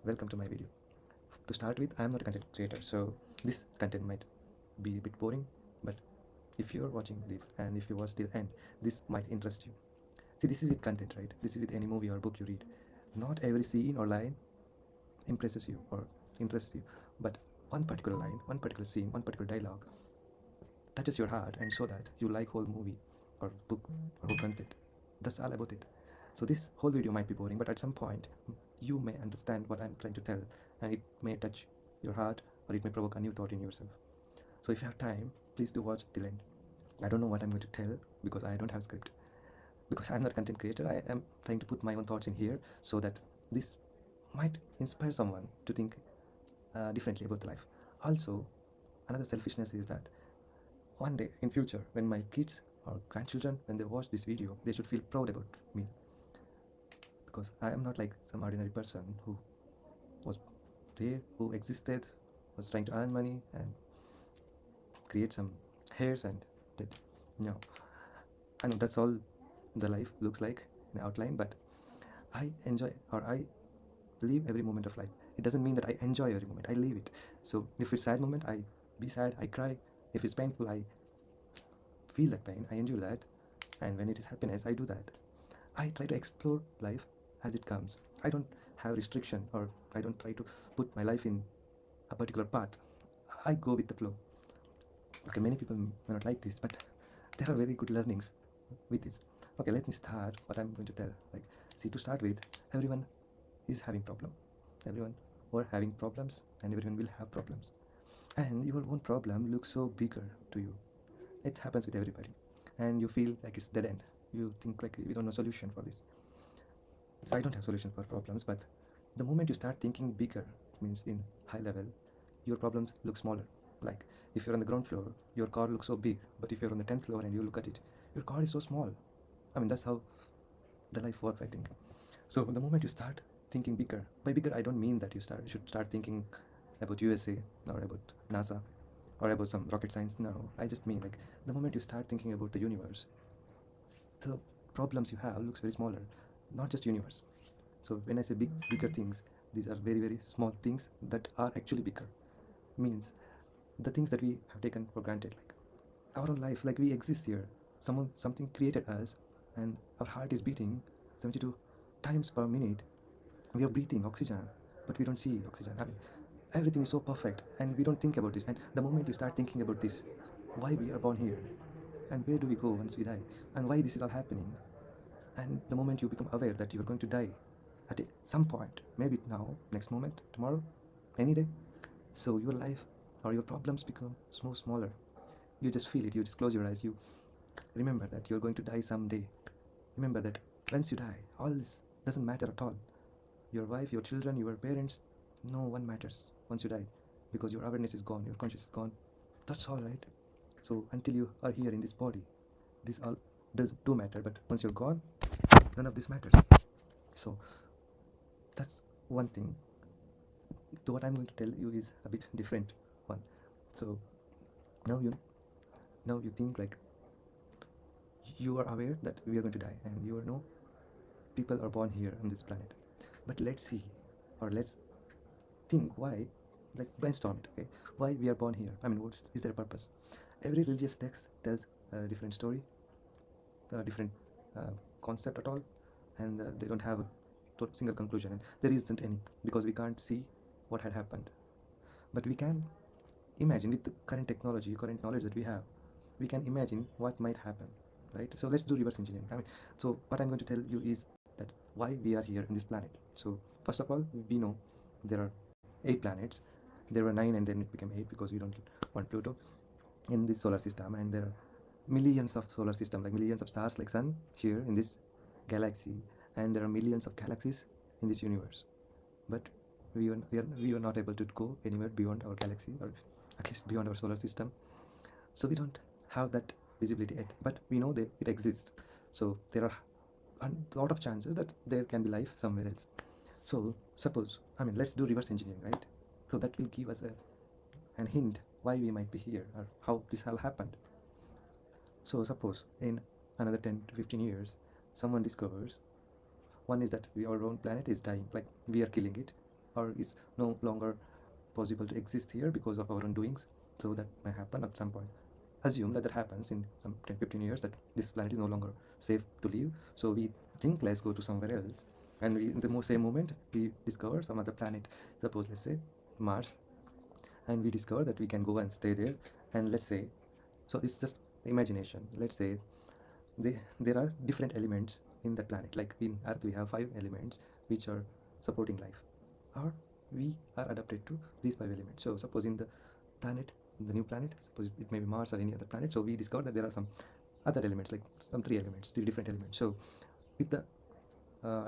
welcome to my video. To start with, I am not a content creator, so this content might be a bit boring, but if you're watching this and if you watch till end, this might interest you. See, this is with content, right? This is with any movie or book you read. Not every scene or line impresses you or interests you, but one particular line, one particular scene, one particular dialogue touches your heart and so that you like whole movie or book or whole content. That's all about it. So this whole video might be boring, but at some point you may understand what I'm trying to tell, and it may touch your heart or it may provoke a new thought in yourself. So if you have time, please do watch till end. I don't know what I'm going to tell because I don't have script. Because I'm not content creator, I am trying to put my own thoughts in here so that this might inspire someone to think differently about life. Also, another selfishness is that one day in future, when my kids or grandchildren, when they watch this video, they should feel proud about me, because I am not like some ordinary person who was there, who existed, was trying to earn money and create some hairs and did. No, I know that's all the life looks like in outline, but I enjoy or I live every moment of life. It doesn't mean that I enjoy every moment, I live it. So if it's sad moment, I be sad, I cry. If it's painful, I feel that pain, I endure that. And when it is happiness, I do that. I try to explore life as it comes. I don't have restriction or I don't try to put my life in a particular path. I go with the flow. Okay, many people may not like this, but there are very good learnings with this. Okay, let me start what I'm going to tell. Like, see, to start with, everyone is having problem. Everyone were having problems, and everyone will have problems. And your own problem looks so bigger to you. It happens with everybody, and you feel like it's dead end. You think like we don't know solution for this. So I don't have solution for problems, but the moment you start thinking bigger, means in high level, your problems look smaller. Like if you're on the ground floor, your car looks so big, but if you're on the 10th floor and you look at it, your car is so small. I mean, that's how the life works, I think. So the moment you start thinking bigger, by bigger I don't mean that you should start thinking about USA or about NASA or about some rocket science. No, I just mean like the moment you start thinking about the universe, the problems you have looks very smaller, not just universe. So when I say bigger things, these are very very small things that are actually bigger. Means the things that we have taken for granted, like our own life, like we exist here, something created us, and our heart is beating 72 times per minute. We are breathing oxygen, but we don't see oxygen. I mean, everything is so perfect and we don't think about this. And the moment you start thinking about this, why we are born here and where do we go once we die and why this is all happening, and the moment you become aware that you are going to die at some point, maybe now, next moment, tomorrow, any day, so your life or your problems become so smaller. You just feel it, you just close your eyes, you remember that you're going to die someday. Remember that once you die, all this doesn't matter at all. Your wife, your children, your parents, no one matters once you die, because your awareness is gone, your conscience is gone. That's all, right? So until you are here in this body, this all do matter, but once you're gone, none of this matters. So that's one thing. So what I'm going to tell you is a bit different one. So now you think like you are aware that we are going to die, and you know people are born here on this planet. But let's see, or let's think why, like brainstorm it, okay? Why we are born here? I mean, what is their purpose? Every religious text tells a different story, a different concept at all, and they don't have a single conclusion, and there isn't any because we can't see what had happened. But we can imagine with the current technology, current knowledge that we have, we can imagine what might happen, right? So let's do reverse engineering. I mean, so what I'm going to tell you is that why we are here in this planet. So first of all, we know there are 8 planets. There were 9 and then it became 8 because we don't want Pluto in this solar system, and there are millions of solar system, like millions of stars like sun here in this galaxy, and there are millions of galaxies in this universe. But we are not able to go anywhere beyond our galaxy, or at least beyond our solar system. So we don't have that visibility yet, but we know that it exists. So there are a lot of chances that there can be life somewhere else. So suppose, I mean, let's do reverse engineering, right? So that will give us an hint why we might be here or how this all happened. So suppose in another 10 to 15 years, someone discovers, one is that our own planet is dying, like we are killing it, or it's no longer possible to exist here because of our own doings. So that may happen at some point. Assume that that happens in some 10 15 years, that this planet is no longer safe to live, so we think let's go to somewhere else, and we, in the same moment we discover some other planet, suppose let's say Mars, and we discover that we can go and stay there. And let's say, so it's just imagination, let's say there are different elements in that planet. Like in Earth we have 5 elements which are supporting life, or we are adapted to these 5 elements. So suppose in the planet, the new planet, suppose it may be Mars or any other planet, so we discover that there are some other elements, like some 3 elements, 3 different elements. So with the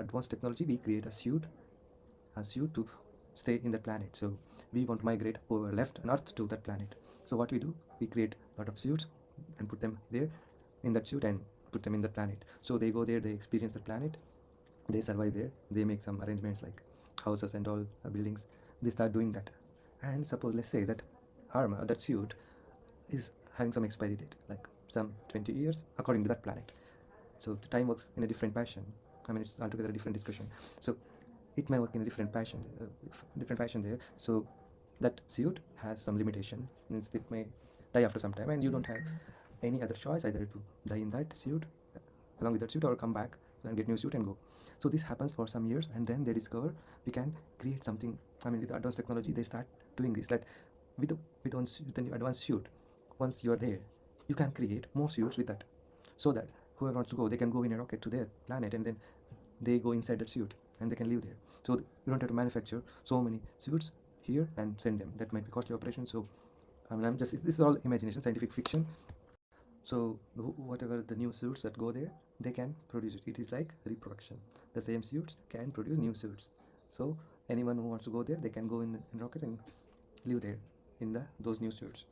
advanced technology, we create a suit to stay in that planet. So we want to migrate over left on Earth to that planet. So what we do, we create a lot of suits and put them there in that suit and put them in the planet. So they go there, they experience the planet, they survive there, they make some arrangements like houses and all buildings. They start doing that. And suppose let's say that armor, that suit, is having some expiry date, like some 20 years according to that planet. So the time works in a different fashion. I mean, it's altogether a different discussion. So it may work in a different fashion there. So that suit has some limitation, means it may die after some time, and you don't have any other choice either to die in that suit along with that suit or come back and get new suit and go. So this happens for some years, and then they discover we can create something. I mean, with advanced technology they start doing this, that with the new advanced suit, once you are there, you can create more suits with that, so that whoever wants to go, they can go in a rocket to their planet, and then they go inside that suit and they can live there. So you don't have to manufacture so many suits here and send them. That might be costly operation. So I mean, this is all imagination, scientific fiction. So whatever the new suits that go there, they can produce it. It is like reproduction. The same suits can produce new suits. So anyone who wants to go there, they can go in rocket and live there in those new suits.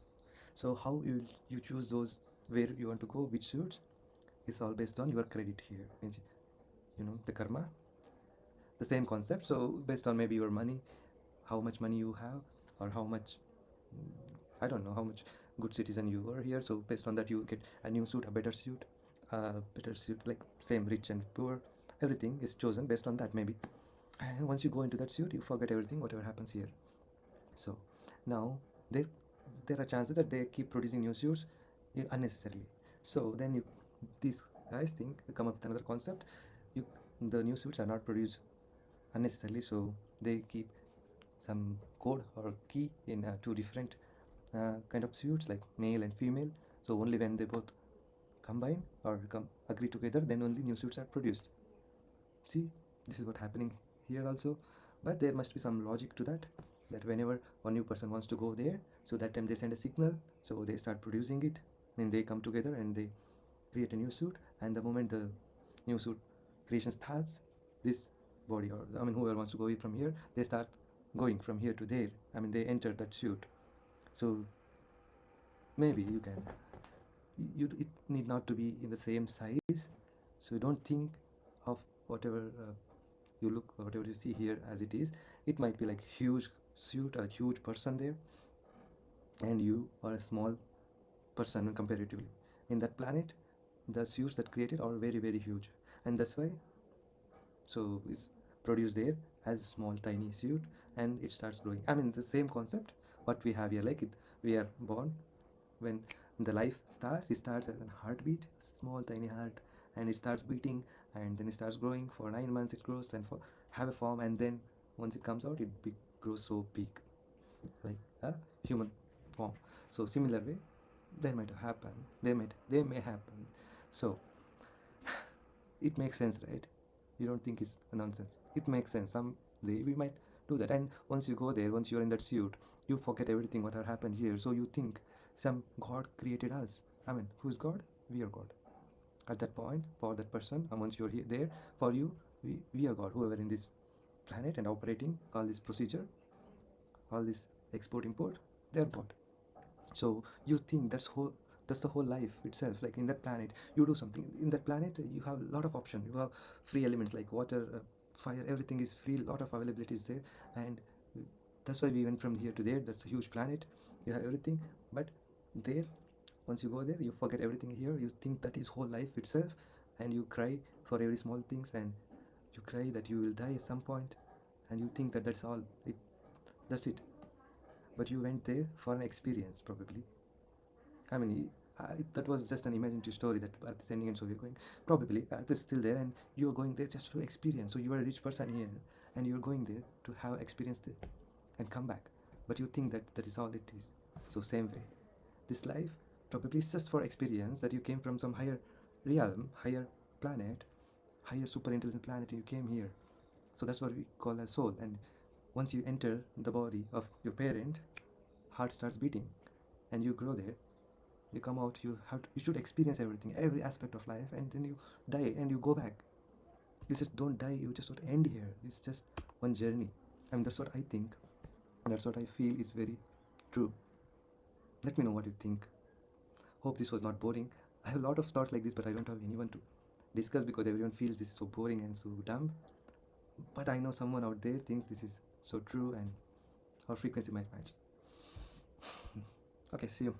So how you choose those, where you want to go, which suits, is all based on your credit here. Means, the karma, the same concept. So based on maybe your money, how much money you have, or how much, I don't know, how much good citizen you are here. So based on that, you get a new suit, a better suit, like same rich and poor, everything is chosen based on that maybe. And once you go into that suit, you forget everything whatever happens here. So now there there are chances that they keep producing new suits unnecessarily. So then these guys come up with another concept. The new suits are not produced unnecessarily, so they keep some code or key in 2 different kind of suits, like male and female. So only when they both combine or agree together, then only new suits are produced. See, this is what happening here also. But there must be some logic to that, that whenever one new person wants to go there, so that time they send a signal, so they start producing it, then they come together and they create a new suit. And the moment the new suit creation starts, this body, or I mean whoever wants to go from here, they start going from here to there. I mean, they enter that suit. So maybe you can, it need not to be in the same size. So you don't think of whatever you look, whatever you see here as it is. It might be like huge suit or a huge person there, and you are a small person comparatively. In that planet, the suits that created are very very huge, and that's why, so it's produced there as small tiny suit, and it starts growing. I mean, the same concept what we have here, like we are born, when the life starts, it starts as a heartbeat, small tiny heart, and it starts beating, and then it starts growing. For 9 months it grows and have a form, and then once it comes out, it grows so big, like a human form. So similar way, they might happen, they may happen. So it makes sense, right? You don't think it's nonsense. It makes sense. Someday we might do that. And once you go there, once you're in that suit, you forget everything what had happened here. So you think some god created us. I mean, who's God? We are God at that point for that person. And once you're here there, for you, we are God. Whoever in this planet and operating all this procedure, all this export import, they're God. So you think that's the whole life itself. Like in that planet, you do something in that planet, you have a lot of option. You have free elements like water, fire, everything is free, lot of availability is there. And that's why we went from here to there. That's a huge planet, you have everything. But there, once you go there, you forget everything here. You think that is whole life itself, and you cry for every small things, and you cry that you will die at some point. and you think that that's all it, that's it. But you went there for an experience, probably. I mean, that was just an imaginative story that Earth is ending and so we're going. Probably Earth is still there and you're going there just to experience. So you are a rich person here and you're going there to have experience there and come back. But you think that that is all it is. So same way, this life probably is just for experience, that you came from some higher realm, higher planet, higher super intelligent planet, and you came here. So that's what we call a soul. And once you enter the body of your parent, heart starts beating and you grow there. You come out, you should experience everything, every aspect of life, and then you die and you go back. You just don't die, you just don't end here. It's just one journey. I mean, that's what I think. That's what I feel is very true. Let me know what you think. Hope this was not boring. I have a lot of thoughts like this, but I don't have anyone to discuss because everyone feels this is so boring and so dumb. But I know someone out there thinks this is so true and our frequency might match. Okay, see you.